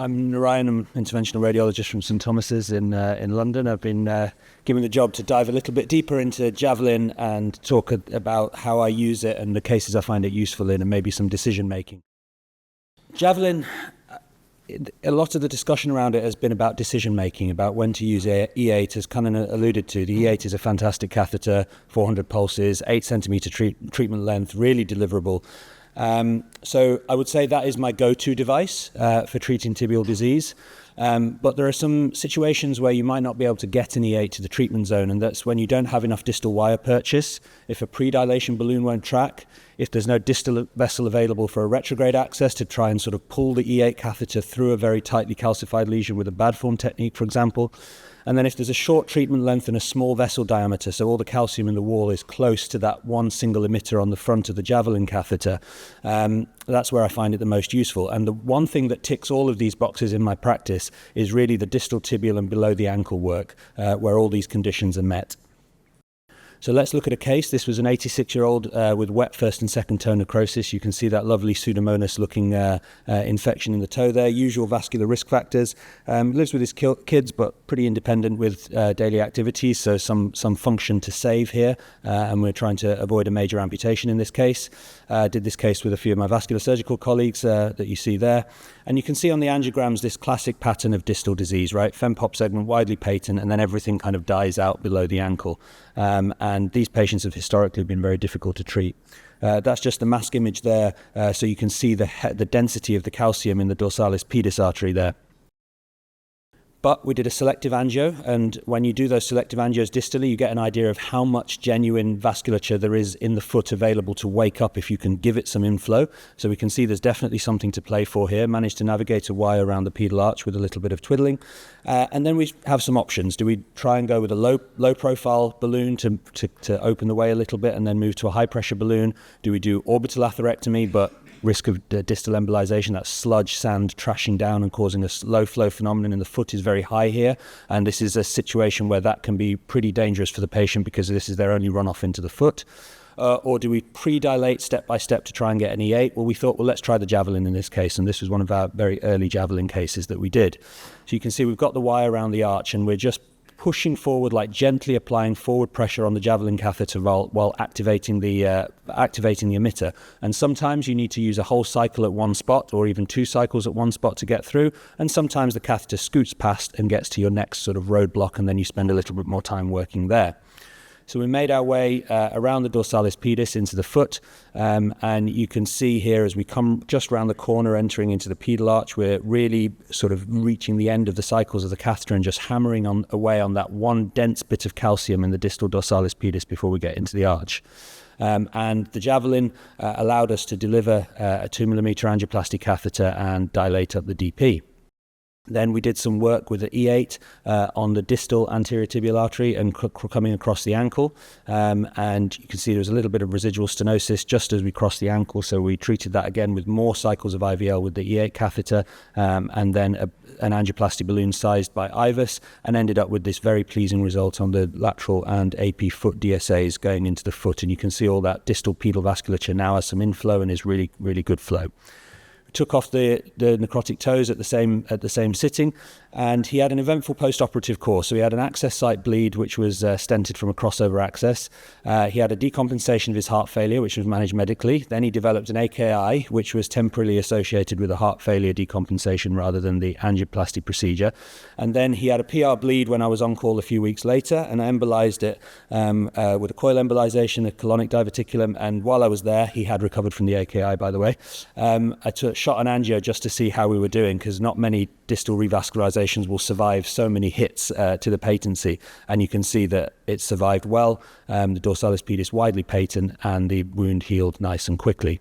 I'm Narayanan, interventional radiologist from St Thomas's in London. I've been given the job to dive a little bit deeper into Javelin and talk about how I use it and the cases I find it useful in, and maybe some decision making. Javelin, a lot of the discussion around it has been about decision making, about when to use E8, as Cunnan alluded to. The E8 is a fantastic catheter, 400 pulses, 8 centimeter treatment length, really deliverable. So I would say that is my go-to device for treating tibial disease. But there are some situations where you might not be able to get an E8 to the treatment zone, and that's when you don't have enough distal wire purchase, if a predilation balloon won't track, if there's no distal vessel available for a retrograde access to try and sort of pull the E8 catheter through a very tightly calcified lesion with a bad form technique, for example. And then if there's a short treatment length and a small vessel diameter, so all the calcium in the wall is close to that one single emitter on the front of the Javelin catheter, that's where I find it the most useful. And the one thing that ticks all of these boxes in my practice is really the distal tibial and below the ankle work, where all these conditions are met. So let's look at a case. This was an 86-year-old with wet first and second toe necrosis. You can see that lovely Pseudomonas-looking infection in the toe there. Usual vascular risk factors. Lives with his kids, but pretty independent with daily activities, so some function to save here. And we're trying to avoid a major amputation in this case. Did this case with a few of my vascular surgical colleagues that you see there. And you can see on the angiograms this classic pattern of distal disease, right? Fem-pop segment widely patent, and then everything kind of dies out below the ankle. And these patients have historically been very difficult to treat. That's just the mask image there, so you can see the density of the calcium in the dorsalis pedis artery there. But we did a selective angio, and when you do those selective angios distally, you get an idea of how much genuine vasculature there is in the foot available to wake up if you can give it some inflow. So we can see there's definitely something to play for here. Managed to navigate a wire around the pedal arch with a little bit of twiddling. And then we have some options. Do we try and go with a low profile balloon to open the way a little bit and then move to a high pressure balloon? Do we do orbital atherectomy, but risk of distal embolization, that sludge, sand trashing down and causing a low flow phenomenon in the foot is very high here, and this is a situation where that can be pretty dangerous for the patient because this is their only runoff into the foot. Or do we pre-dilate step by step to try and get an E8? Well, we thought, well, let's try the Javelin in this case, and this was one of our very early Javelin cases that we did. So you can see we've got the wire around the arch, and we're just pushing forward, like gently applying forward pressure on the Javelin catheter while activating the emitter. And sometimes you need to use a whole cycle at one spot, or even 2 cycles at one spot to get through. And sometimes the catheter scoots past and gets to your next sort of roadblock, and then you spend a little bit more time working there. So we made our way around the dorsalis pedis into the foot, and you can see here as we come just around the corner entering into the pedal arch, we're really sort of reaching the end of the cycles of the catheter and just hammering away on that one dense bit of calcium in the distal dorsalis pedis before we get into the arch. And the Javelin allowed us to deliver a 2 millimeter angioplasty catheter and dilate up the DP. Then we did some work with the E8 on the distal anterior tibial artery and coming across the ankle. And you can see there was a little bit of residual stenosis just as we crossed the ankle. So we treated that again with more cycles of IVL with the E8 catheter, and then an angioplasty balloon sized by IVUS, and ended up with this very pleasing result on the lateral and AP foot DSAs going into the foot. And you can see all that distal pedal vasculature now has some inflow and is really, really good flow. Took off the necrotic toes at the same sitting, and he had an eventful post-operative course. So he had an access site bleed, which was stented from a crossover access. He had a decompensation of his heart failure, which was managed medically. Then he developed an AKI, which was temporarily associated with a heart failure decompensation rather than the angioplasty procedure. And then he had a PR bleed when I was on call a few weeks later, and I embolized it with a coil embolization, a colonic diverticulum. And while I was there, he had recovered from the AKI, by the way. I shot an angio just to see how we were doing, because not many distal revascularizations will survive so many hits to the patency, and you can see that it survived well. The dorsalis pedis widely patent, and the wound healed nice and quickly.